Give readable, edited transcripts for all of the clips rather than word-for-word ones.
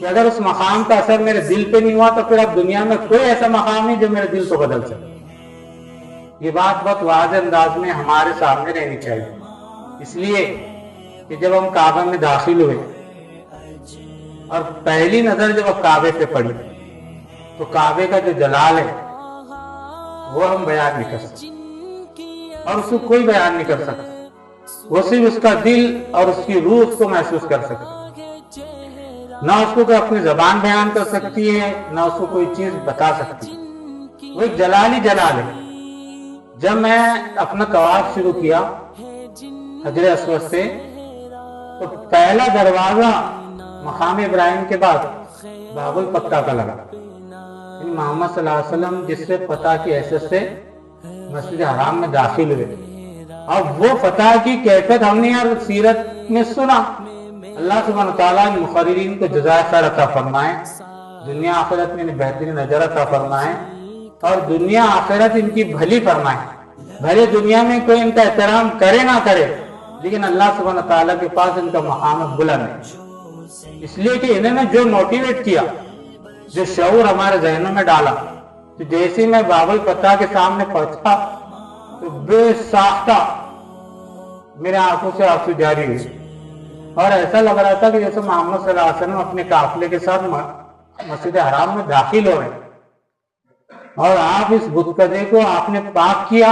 کہ اگر اس مقام کا اثر میرے دل پہ نہیں ہوا تو پھر اب دنیا میں کوئی ایسا مقام نہیں جو میرے دل کو بدل سکے۔ یہ بات بہت واضح انداز میں ہمارے سامنے رہنی چاہیے، اس لیے کہ جب ہم کعبہ میں داخل ہوئے اور پہلی نظر جب کعبے پہ پڑی تو کعبے کا جو جلال ہے وہ ہم بیان نہیں کر سکتے، اور اس کو کوئی بیان نہیں کر سکتا، وہ صرف اس کا دل اور اس کی روح اس کو محسوس کر سکتا، نہ اس کو کوئی اپنی زبان بیان کر سکتی ہے، نہ اس کو کوئی چیز بتا سکتی ہے، وہ ایک جلال ہی جلال ہے۔ جب میں اپنا طواف شروع کیا حجر اسود سے تو پہلا دروازہ مقام ابراہیم کے بعد باب الفتح کا لگا، یعنی محمد صلی اللہ علیہ وسلم جس سے فتح کی حیثیت سے مسجد حرام میں داخل ہوئے، اور وہ فتح کی کیفیت ہم نے یار سیرت میں سنا۔ اللہ سبحانہ وتعالیٰ نے مقررین کو جزائے خیر عطا فرمائے، دنیا آخرت میں بہترین اجر عطا فرمائے، اور دنیا آخرت ان کی بھلی فرمائے۔ بھلے دنیا میں کوئی ان کا احترام کرے نہ کرے، لیکن اللہ سبحانہ وتعالیٰ کے پاس ان کا مقام بلند ہے، اس لیے کہ انہوں نے جو موٹیویٹ کیا، جو شعور ہمارے ذہنوں میں ڈالا، تو جیسے میں باب الفتح کے سامنے پہنچا تو بے ساختہ میرے آنکھوں سے آنسو جاری ہوئے، اور ایسا لگ رہا تھا کہ جیسے محمد صلی اللہ علیہ وسلم اپنے قافلے کے ساتھ مسجد حرام میں داخل ہو رہے، اور آپ اس بت کدے کو آپ نے پاک کیا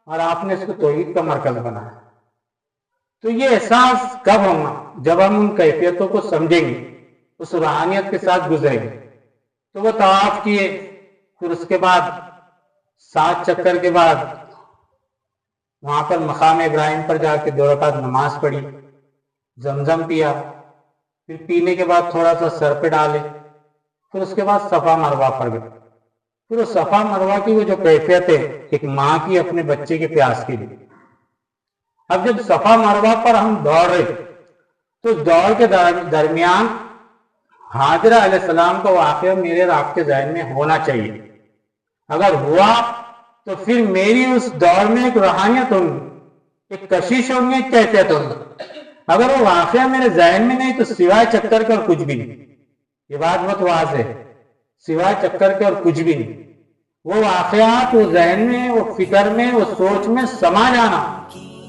اور آپ نے اس کو توحید کا مرکز بنایا۔ تو یہ احساس کب ہوگا؟ جب ہم ان کیفیتوں کو سمجھیں گے، اس روحانیت کے ساتھ گزریں گے۔ تو وہ طواف کیے، پھر اس کے بعد 7 چکر کے بعد وہاں پر مقام ابراہیم پر جا کے 2 رکعت نماز پڑھی، زمزم پیا، پھر پینے کے بعد تھوڑا سا سر پہ ڈالے، پھر اس کے بعد صفا مروہ پر گئے۔ پھر اس صفا مروہ کی وہ جو کیفیت ہے ایک ماں کی اپنے بچے کے پیاس کے لیے، اب جب صفا مروہ پر ہم دوڑ رہے تو دوڑ کے درمیان حاجرہ علیہ السلام کا واقعہ میرے اور آپ کے ذہن میں ہونا چاہیے۔ اگر ہوا تو پھر میری اس دوڑ میں ایک روحانیت ہوگی، ایک کشش ہوگی، ایک کیفیت ہوگی۔ اگر وہ واقعہ میرے ذہن میں نہیں تو سوائے چکر کے اور کچھ بھی نہیں۔ یہ بات بہت واضح ہے، سوائے چکر کے اور کچھ بھی نہیں۔ وہ واقعات وہ ذہن میں، وہ فکر میں، وہ سوچ میں سما جانا،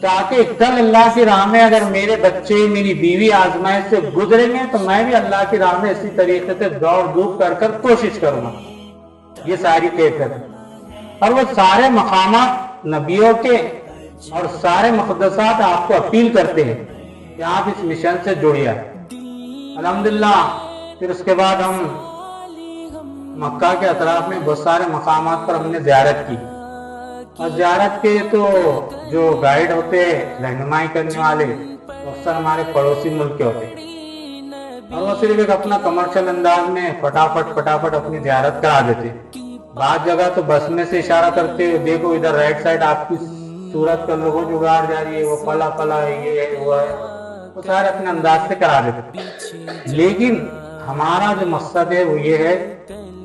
تاکہ کل اللہ کی راہ میں اگر میرے بچے میری بیوی آزمائش سے گزریں گے تو میں بھی اللہ کی راہ میں اسی طریقے سے دوڑ دھوپ کر کوشش کروں گا۔ یہ ساری کیفیت ہے، اور وہ سارے مقامات نبیوں کے اور سارے مقدسات آپ کو اپیل کرتے ہیں کہ آپ اس مشن سے جڑیے۔ الحمدللہ پھر اس کے بعد ہم مکہ کے اطراف میں بہت سارے مقامات پر ہم نے زیارت کی، اور زیارت کے تو جو گائیڈ ہوتے رہنمائی کرنے والے اکثر ہمارے پڑوسی ملک کے ہوتے، اور وہ صرف ایک اپنا کمرشل انداز میں فٹافٹ اپنی زیارت کرا دیتے۔ بعض جگہ تو بس میں سے اشارہ کرتے، دیکھو ادھر رائٹ سائڈ آپ کی صورت کا لوگو جگاڑ جا رہی ہے، وہ پلا ہے، یہ ہے، وہ ہے، وہ سارے اپنے انداز سے کرا دیتے۔ لیکن ہمارا جو مقصد ہے وہ یہ ہے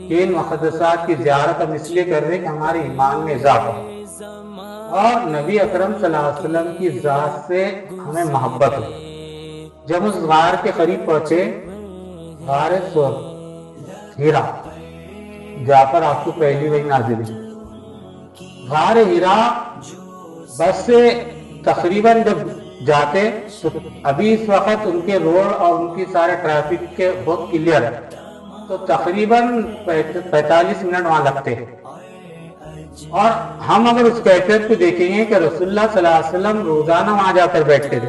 کہ ان مقدسات کی زیارت ہم اس لیے کر رہے ہیں کہ ہمارے ایمان میں اضافہ اور نبی اکرم صلی اللہ علیہ وسلم کی ذات سے ہمیں محبت ہو۔ جب اس غار کے قریب پہنچے، غار ہیرا، جہاں پر آپ کو پہلی وحی نازل ہوئی، غار ہیرا بس سے تقریباً جب جاتے تو ابھی اس وقت ان کے روڈ اور ان کی سارے ٹریفک کے بہت کلیئر ہے، تو تقریباً 45 منٹ وہاں لگتے ہیں۔ اور ہم اگر اس کیفیت کو دیکھیں گے کہ رسول اللہ صلی اللہ علیہ وسلم روزانہ وہاں جا کر بیٹھتے تھے،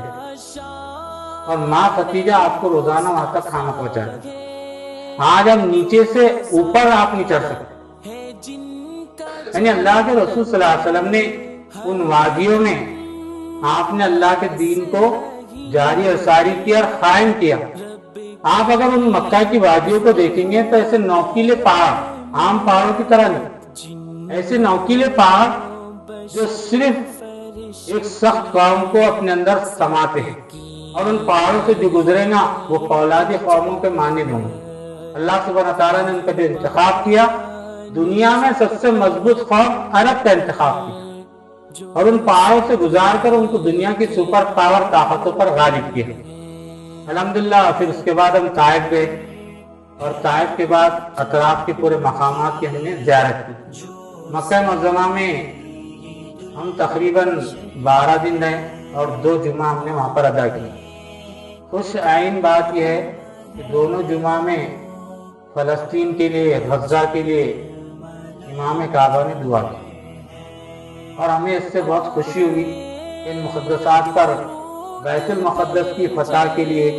اور ماں خدیجہ آپ کو روزانہ وہاں تک کھانا پہنچاتے۔ آج ہم نیچے سے اوپر آپ نہیں چڑھ سکتے، یعنی اللہ کے رسول صلی اللہ علیہ وسلم نے ان وادیوں میں آپ نے اللہ کے دین کو جاری اور ساری کیا اور قائم کیا۔ آپ اگر ان مکہ کی وادیوں کو دیکھیں گے تو ایسے نوکیلے پہاڑ، عام پہاڑوں کی طرح نہیں، ایسے نوکیلے پہاڑ جو صرف ایک سخت قوم کو اپنے اندر سماتے ہیں، اور ان پہاڑوں سے جو گزرے گا وہ فولادی قوموں کے مانند ہوں گے۔ اللہ سبحانہ تعالیٰ نے ان کا جو انتخاب کیا، دنیا میں سب سے مضبوط قوم عرب کا انتخاب کیا، اور ان پہاڑوں سے گزار کر ان کو دنیا کی سپر پاور طاقتوں پر غالب کیا۔ الحمدللہ پھر اس کے بعد ہم طائف گئے، اور طائف کے بعد اطراف کے پورے مقامات کی ہم نے زیارت کی۔ مکہ معظمہ میں ہم تقریباً 12 دن رہے اور 2 جمعہ ہم نے وہاں پر ادا کیا۔ خوش عین بات یہ ہے کہ دونوں جمعہ میں فلسطین کے لیے، غزہ کے لیے امام کعبہ نے دعا کی، اور ہمیں اس سے بہت خوشی ہوئی کہ ان مقدسات پر بیت المقدس کی فتح کے لیے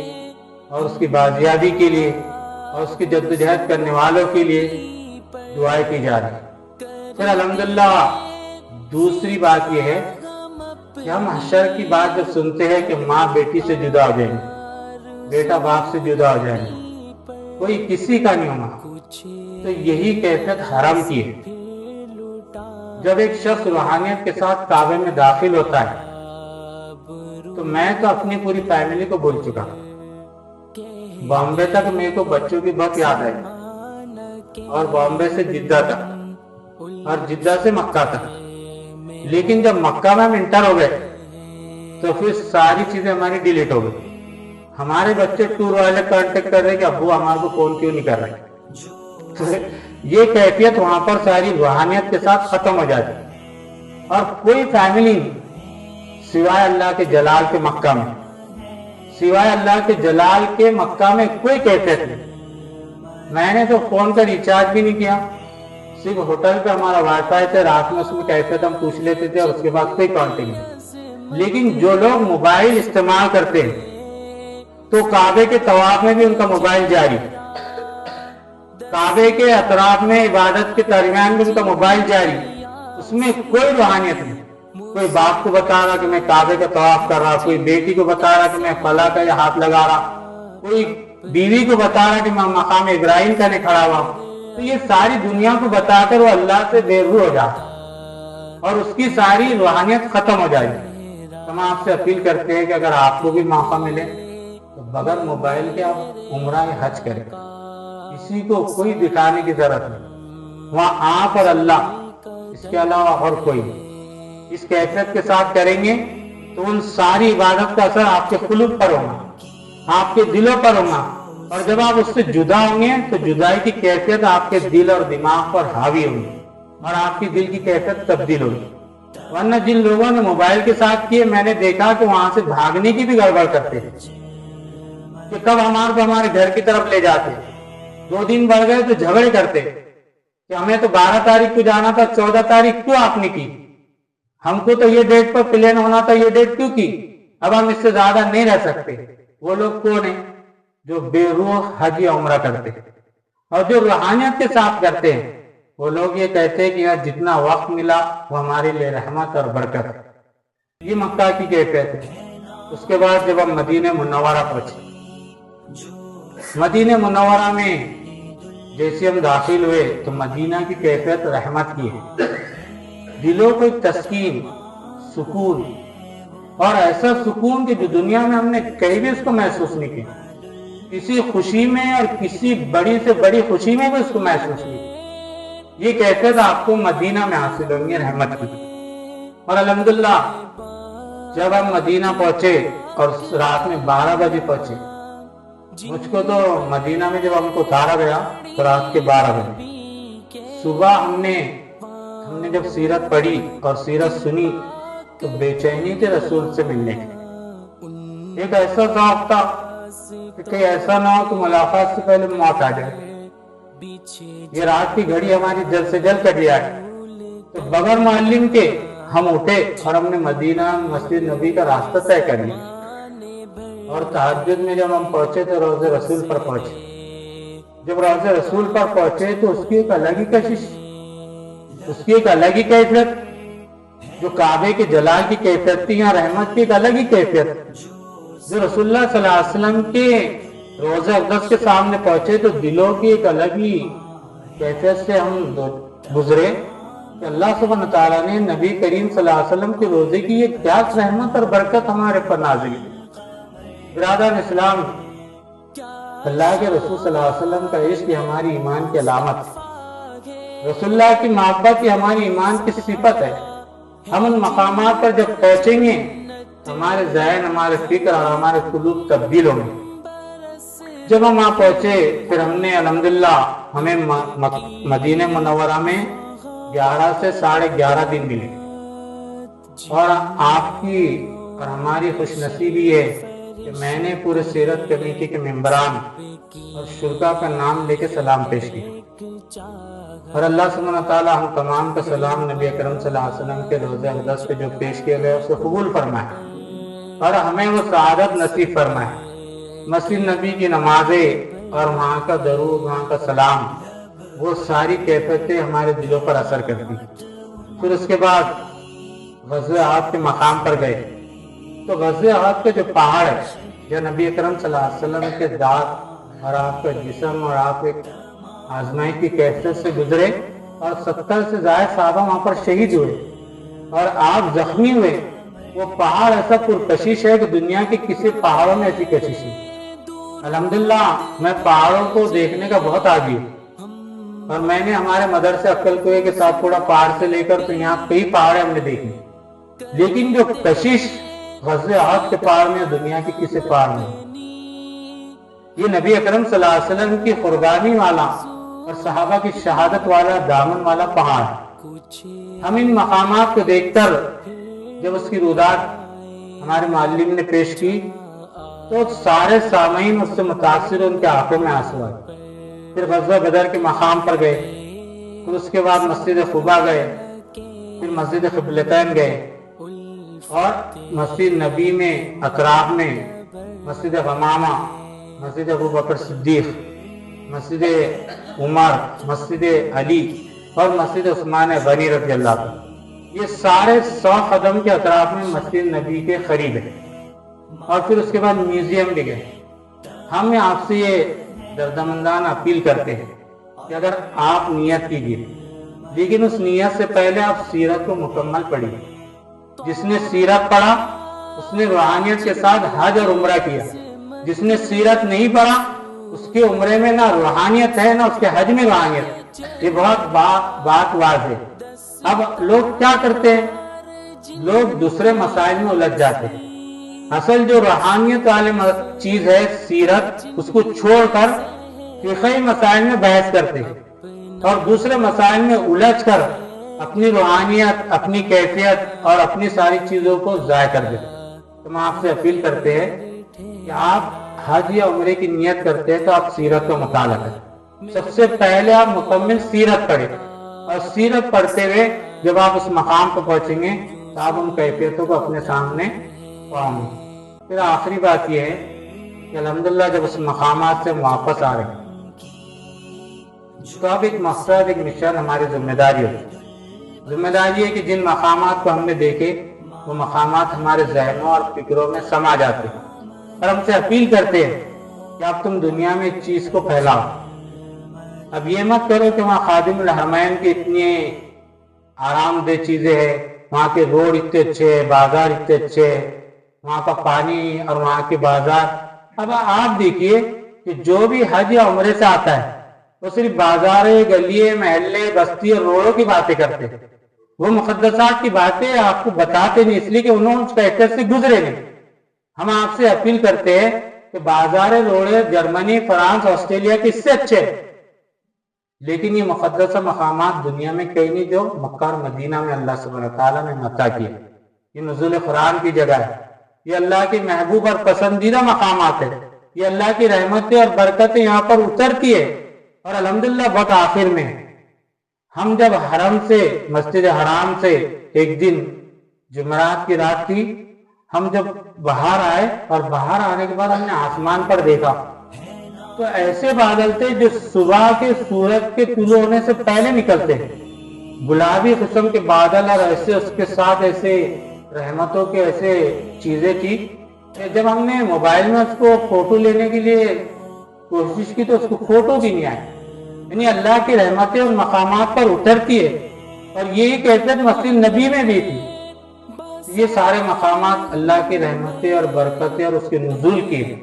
اور اس کی بازیابی کے لیے اور اس کی جدوجہد کرنے والوں کے لیے دعائیں کی جا رہی ہیں۔ پھر الحمدللہ دوسری بات یہ ہے کہ ہم حشر کی بات جب سنتے ہیں کہ ماں بیٹی سے جدا ہو جائیں گے، بیٹا باپ سے جدا ہو جائیں گے، کوئی کسی کا نہیں ہونا، تو یہی کیفیت حرم کی ہے۔ جب ایک شخص روحانیت کے ساتھ کعبے میں داخل ہوتا ہے تو میں تو اپنی پوری فیملی کو بھول چکا، بامبے تک میرے کو بچوں کی بہت یاد آئی، اور بامبے سے جدہ تک اور جدہ سے مکہ تک، لیکن جب مکہ میں ہم انٹر ہو گئے تو پھر ساری چیزیں ہماری ڈیلیٹ ہو گئی۔ ہمارے بچے ٹور والے کانٹیکٹ کر رہے کہ ابو ہمارے کو فون کیوں نہیں کر رہے۔ یہ کیفیت وہاں پر ساری روحانیت کے ساتھ ختم ہو جاتی، اور کوئی فیملی سوائے اللہ کے جلال کے مکہ میں، سوائے اللہ کے جلال کے مکہ میں کوئی کیفیت نہیں۔ میں نے تو فون کا ریچارج بھی نہیں کیا، صرف ہوٹل پہ ہمارا وائی فائی تھے، رات میں اس میں کیفیت ہم پوچھ لیتے تھے، اور اس کے بعد کوئی کانٹیکٹ نہیں۔ لیکن جو لوگ موبائل استعمال کرتے ہیں تو کعبے کے طواف میں بھی ان کا موبائل جاری، کعبے کے اطراف میں عبادت کے درمیان بھی ان کا موبائل جاری، اس میں کوئی روحانیت نہیں۔ کوئی باپ کو بتا رہا کہ میں کعبے کا طواف کر رہا، کوئی بیٹی کو بتا رہا کہ میں فلاں کا یہ ہاتھ لگا رہا، کوئی بیوی کو بتا رہا کہ میں مقام ابراہیم کا نہیں کھڑا ہوا۔ تو یہ ساری دنیا کو بتا کر وہ اللہ سے بے روح ہو جاتا اور اس کی ساری روحانیت ختم ہو جائے گی۔ ہم آپ سے اپیل کرتے ہیں کہ اگر آپ کو بھی موقع ملے تو بغیر موبائل کے آپ عمرہ یا حج کریں، کسی کو کوئی دکھانے کی ضرورت نہیں، وہاں آپ اور اللہ، اس کے علاوہ اور کوئی نہیں۔ اس کیفیت کے ساتھ کریں گے تو ان ساری عبادت کا اثر آپ کے قلوب پر ہوگا، آپ کے دلوں پر ہوگا، اور جب آپ اس سے جدا ہوں گے تو جدائی کی کیفیت آپ کے دل اور دماغ پر حاوی ہوگی، اور آپ کی دل کی کیفیت تبدیل ہوگی۔ ورنہ جن لوگوں نے موبائل کے ساتھ کیے، میں نے دیکھا کہ وہاں سے بھاگنے کی بھی گڑبڑ کرتے ہیں کہ کب ہمارے گھر کی طرف لے جاتے، 2 دن بڑھ گئے تو جھگڑے کرتے کہ ہمیں تو 12 تاریخ کو جانا تھا، 14 تاریخ کیوں آپ نے کی؟ ہم کو تو یہ ڈیٹ پر پلان ہونا تھا، یہ ڈیٹ کیوں کی؟ اب ہم اس سے زیادہ نہیں رہ سکتے۔ وہ لوگ کون ہیں؟ جو بے روح حج یا عمرہ کرتے ہیں، اور جو روحانیت کے ساتھ کرتے ہیں وہ لوگ یہ کہتے ہیں کہ یار جتنا وقت ملا وہ ہمارے لیے رحمت اور برکت ہے۔ یہ مکہ کی کیفیت ہے۔ اس کے بعد جب ہم مدینہ منورہ پہنچے، مدینہ منورہ میں جیسے ہم داخل ہوئے تو مدینہ کی کیفیت رحمت کی ہے، دلوں کو ایک تسکین، سکون، اور ایسا سکون کہ جو دنیا میں ہم نے کہیں بھی اس کو محسوس نہیں کیا، کسی خوشی میں اور کسی بڑی سے بڑی خوشی میں بھی اس کو محسوس نہیں کیا۔ یہ کیفیت آپ کو مدینہ میں حاصل ہوں گی رحمت کی۔ اور الحمدللہ جب ہم مدینہ پہنچے اور رات میں 12 بجے پہنچے، مجھ کو تو مدینہ میں جب ہم کو اتارا گیا تو رات کے 12 بجے، صبح ہم نے جب سیرت پڑھی اور سیرت سنی تو بے چینی تھی رسول سے ملنے کی۔ ایک ایسا ذوق تھا کہ کہیں ایسا نہ ہو کہ ملاقات سے پہلے موت آ جائے۔ یہ رات کی گھڑی ہماری جلد سے جلد کٹ جائے، تو بغیر معلم کے ہم اٹھے اور ہم نے مدینہ مسجد نبی کا راستہ طے کر لیا، اور تہجد میں جب ہم پہنچے تو روضہ رسول پر پہنچے۔ جب روضہ رسول پر پہنچے تو اس کی ایک الگ ہی کشش، اس کی ایک الگ ہی کیفیت، جو کعبے کے جلال کی کیفیت تھی، یہاں رحمت کی ایک الگ ہی کیفیت۔ جو رسول اللہ صلی اللہ علیہ وسلم کے روضہ اقدس کے سامنے پہنچے تو دلوں کی ایک الگ ہی کیفیت سے ہم گزرے کہ اللہ سبحانہ تعالیٰ نے نبی کریم صلی اللہ علیہ وسلم کے روزے کی یہ کیا رحمت اور برکت ہمارے پر نازل کی۔ برادران اسلام، اللہ کے رسول صلی اللہ علیہ وسلم کا عشق ہماری ایمان کی علامت ہے، رسول اللہ کی محبت یہ ہماری ایمان کی صفت ہے۔ ہم ان مقامات پر جب پہنچیں گے ہمارے ذہن، ہمارے فکر اور ہمارے قلوب تبدیل ہوں گے۔ جب ہم وہاں پہنچے پھر ہم نے الحمدللہ ہمیں مدینہ منورہ میں 11 سے 11.5 دن ملے، اور آپ کی اور ہماری خوش نصیبی ہے کہ میں نے پورے سیرت کمیٹی کے ممبران اور شرکا کا نام لے کے سلام پیش کیا، اور اللہ سبحانہ تعالیٰ ہم تمام کا سلام نبی اکرم صلی اللہ علیہ وسلم کے روضہ اقدس پہ جو پیش کیا گیا اس کو قبول فرمائے اور ہمیں وہ سعادت نصیب فرمائے۔ مسجد نبی کی نمازیں اور وہاں کا درود، وہاں کا سلام، وہ ساری کیفیتیں ہمارے دلوں پر اثر کرتی۔ پھر اس کے بعد غزوہ احد کے مقام پر گئے تو غزوہ احد کا جو پہاڑ ہے، جو نبی اکرم صلی اللہ علیہ وسلم کے ذات اور آپ کا جسم اور آپ ایک آزمائش کی کیفیت سے گزرے، اور 70 سے زائد صحابہ وہاں پر شہید ہوئے اور آپ زخمی ہوئے۔ وہ پہاڑ ایسا پرکشش ہے کہ دنیا کے کسی پہاڑوں میں ایسی کشش نہیں۔ الحمدللہ میں پہاڑوں کو دیکھنے کا بہت عادی ہوں، اور میں نے ہمارے مدرسے عقل کوئے کے ساتھ تھوڑا پہاڑ سے لے کر تو یہاں کئی پہاڑ ہم نے دیکھے، لیکن جو کشش غزوہ احد کے پہاڑ میں دنیا کے کسی پہاڑ میں، یہ نبی اکرم صلی اللہ علیہ وسلم کی قربانی والا اور صحابہ کی شہادت والا دامن والا پہاڑ۔ ہم ان مقامات کو دیکھ کر جب اس کی رودات ہمارے معلم نے پیش کی تو سارے سامعین اس سے متاثر، ان کے آنکھوں میں آنسو آئے۔ پھر غزوہ بدر کے مقام پر گئے، پھر اس کے بعد مسجد قباء گئے، پھر مسجد قبلتین گئے، اور مسجد نبی میں اطراف میں مسجد غمامہ، مسجد ابوبکر صدیق، مسجد عمر، مسجد علی اور مسجد عثمان غنی رضی اللہ عنہ، یہ سارے 100 قدم کے اطراف میں مسجد نبی کے قریب ہے۔ اور پھر اس کے بعد میوزیم بھی گئے۔ ہم آپ سے یہ دردمندانہ اپیل کرتے ہیں کہ اگر آپ نیت کیجیے، لیکن اس نیت سے پہلے آپ سیرت کو مکمل پڑھیے۔ جس نے سیرت پڑھا اس نے روحانیت کے ساتھ حج اور عمرہ کیا، جس نے سیرت نہیں پڑھا اس کے عمرے میں نہ روحانیت ہے نہ اس کے حج میں روحانیت۔ یہ بہت بات واضح ہے۔ اب لوگ کیا کرتے ہیں؟ لوگ دوسرے مسائل میں الجھ جاتے ہیں۔ اصل جو روحانیت والی چیز ہے سیرت، اس کو چھوڑ کر فقہی مسائل میں بحث کرتے ہیں اور دوسرے مسائل میں الجھ کر اپنی روحانیت، اپنی کیفیت اور اپنی ساری چیزوں کو ضائع کر دیتے ہیں۔ تو ہم آپ سے اپیل کرتے ہیں کہ آپ حج یا عمرے کی نیت کرتے ہیں تو آپ سیرت کا مطالعہ کریں۔ سب سے پہلے آپ مکمل سیرت پڑھیں، اور سیرت پڑھتے ہوئے جب آپ اس مقام پر پہنچیں گے تو آپ ان کیفیتوں کو اپنے سامنے پاؤں گے۔ پھر آخری بات یہ ہے کہ الحمدللہ جب اس مقامات سے واپس آ رہے ہیں تو اب ایک مقصد، ایک مشن ہماری ذمہ داری ہوتی ہے۔ ذمہ داری ہے کہ جن مقامات کو ہم نے دیکھے وہ مقامات ہمارے ذہنوں اور فکروں میں سما جاتے ہیں، اور ہم سے اپیل کرتے ہیں کہ اب تم دنیا میں اس چیز کو پھیلاؤ۔ اب یہ مت کرو کہ وہاں خادم الحرمین کی اتنی آرام دہ چیزیں ہیں، وہاں کے روڈ اتنے اچھے ہیں، بازار اتنے اچھے ہیں، وہاں کا پانی اور وہاں کے بازار۔ اب آپ دیکھیے کہ جو بھی حج یا عمرے سے آتا ہے وہ صرف بازاریں، گلیے، محلے، بستی اور روڈوں کی باتیں کرتے ہیں۔ وہ مقدسات کی باتیں آپ کو بتاتے نہیں، اس لیے کہ انہوں اس کیفیت سے گزرے نہیں۔ ہم آپ سے اپیل کرتے ہیں کہ بازاریں، روڈیں جرمنی، فرانس، آسٹریلیا کے اس سے اچھے ہیں، لیکن یہ مقدسہ مقامات دنیا میں کہیں نہیں جو مکہ اور مدینہ میں اللہ سبحانہ تعالیٰ نے متع کیا۔ یہ نزول قرآن کی جگہ ہے، یہ اللہ کے محبوب اور پسندیدہ مقامات ہے، یہ اللہ کی رحمتیں اور برکتیں یہاں پر اترتی ہے۔ اور الحمدللہ بہت آخر میں ہم جب حرم سے، مسجد حرام سے ایک دن جمعرات کی رات تھی، ہم جب باہر آئے اور باہر آنے کے بعد ہم نے آسمان پر دیکھا تو ایسے بادل تھے جو صبح کے سورج کے طلوع ہونے سے پہلے نکلتے ہیں، گلابی قسم کے بادل، اور ایسے اس کے ساتھ ایسے رحمتوں کے ایسے چیزیں تھی کہ جب ہم نے موبائل میں اس کو فوٹو لینے کے لیے کوشش کی تو اس کو فوٹو بھی نہیں آئی۔ یعنی اللہ کی رحمتیں ان مقامات پر اترتی ہے، اور یہی کیفیت مسجد نبی میں بھی تھی۔ یہ سارے مقامات اللہ کی رحمتیں اور برکتیں اور اس کے نزول کی ہیں۔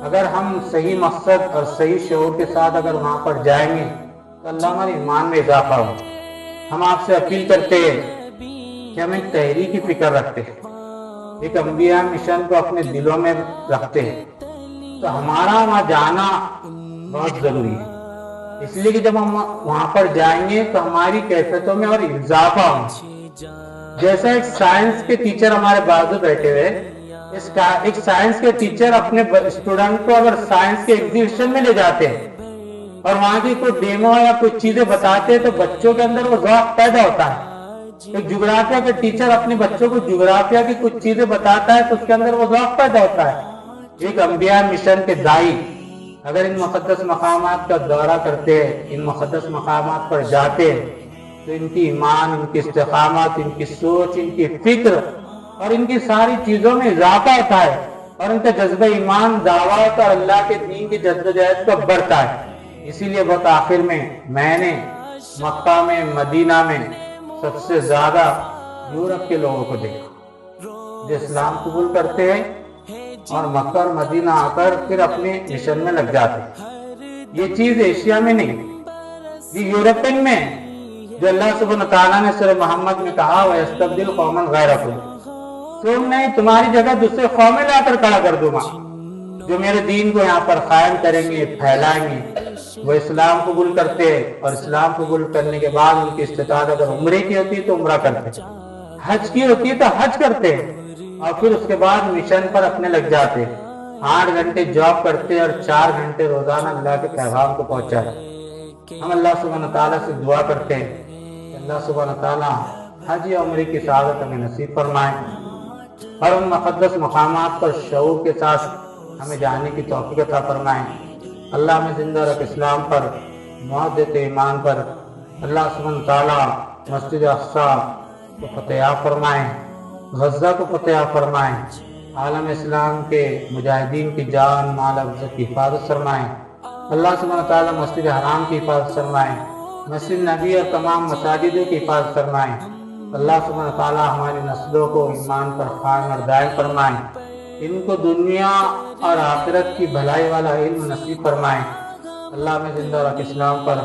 اگر ہم صحیح مقصد اور صحیح شعور کے ساتھ اگر وہاں پر جائیں گے تو اللہ ہمارے ایمان میں اضافہ ہو۔ ہم آپ سے اپیل کرتے ہیں کہ ہم ایک تحریک کی فکر رکھتے ہیں، ایک انبیاء مشن کو اپنے دلوں میں رکھتے ہیں، تو ہمارا وہاں جانا بہت ضروری ہے، اس لیے کہ جب ہم وہاں پر جائیں گے تو ہماری کیفیتوں میں اور اضافہ ہوگا۔ جیسا ایک سائنس کے ٹیچر ہمارے بازو بیٹھے ہوئے، ایک سائنس کے ٹیچر اپنے اسٹوڈنٹ کو اگر سائنس کے ایگزیبیشن میں لے جاتے ہیں اور وہاں کی کوئی ڈیمو یا کچھ چیزیں بتاتے ہیں تو بچوں کے اندر وہ ذوق پیدا ہوتا ہے۔ ایک جغرافیہ کے ٹیچر اپنے بچوں کو جغرافیہ کی کچھ چیزیں بتاتا ہے تو اس کے اندر وہ ذوق پیدا ہوتا ہے۔ ایک انبیاء مشن کے دائی اگر ان مقدس مقامات کا دورہ کرتے ہیں، ان مقدس مقامات پر جاتے ہیں تو ان کی ایمان، ان کی استقامت، ان کی سوچ، ان کی فکر اور ان کی ساری چیزوں میں اضافہ ہوتا ہے، اور ان کا جذبہ ایمان، دعوت اور اللہ کے دین کی جدوجہد کو بڑھتا ہے۔ اسی لیے بہت آخر میں نے مکہ میں، مدینہ میں سب سے زیادہ یورپ کے لوگوں کو دیکھا جو اسلام قبول کرتے ہیں اور مکہ اور مدینہ آ کر پھر اپنے مشن میں لگ جاتے ہیں۔ یہ چیز ایشیا میں نہیں، یہ یورپین میں، جو اللہ سبحانہ تعالیٰ نے سورہ محمد میں کہا وَيَسْتَبْدِلْ قَوْمًا غَيْرَكُمْ، تو میں تمہاری جگہ دوسرے قومیں لا کر کھڑا کر دوں گا جو میرے دین کو یہاں پر قائم کریں گے، پھیلائیں گے۔ وہ اسلام قبول کرتے اور اسلام قبول کرنے کے بعد ان کی استطاعت اگر عمرے کی ہوتی تو عمرہ کرتے، حج کی ہوتی تو حج کرتے، اور پھر اس کے بعد مشن پر اپنے لگ جاتے۔ 8 گھنٹے جاب کرتے اور 4 گھنٹے روزانہ اللہ کے پیغام کو پہنچاتے۔ ہم اللہ سبحانہ تعالیٰ سے دعا کرتے ہیں کہ اللہ سبحانہ تعالیٰ حج یا عمرے کی سعادت ہمیں نصیب فرمائے اور ان مقدس مقامات پر شعور کے ساتھ ہمیں جانے کی توفیق عطا فرمائے۔ اللہ ہمیں زندہ رکھ اسلام پر، موت دیتے ایمان پر۔ اللہ سبحانہ تعالیٰ مسجد اقصی کو فتح فرمائے، غزہ کو فتح فرمائے، عالم اسلام کے مجاہدین کی جان مال عزت کی حفاظت فرمائے۔ اللہ سبحانہ تعالیٰ مسجد حرام کی حفاظت فرمائے، مسجد نبی اور تمام مساجدوں کی حفاظت فرمائے۔ اللہ سبحانہ تعالیٰ ہماری نسلوں کو ایمان پر قائم اور دائم فرمائے، ان کو دنیا اور آخرت کی بھلائی والا علم نصیب فرمائے۔ اللہ میں زندہ رکھ اسلام پر،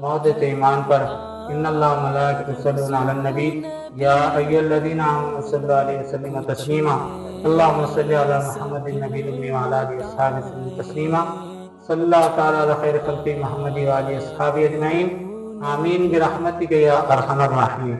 موت دیتے ایمان پر۔ ان اللہ و ملائکۃہ یصلون علی النبی یا ایھا الذین آمنوا صلوا علیہ وسلم تسلیما۔ اللہم صل علی محمد النبی الأمی وعلی آلہ وصحبہ وسلم تسلیما۔ صلی اللہ تعالی علی خیر خلقہ محمد وآلہ وصحبہ اجمعین۔ آمین برحمتک یا ارحم الراحمین۔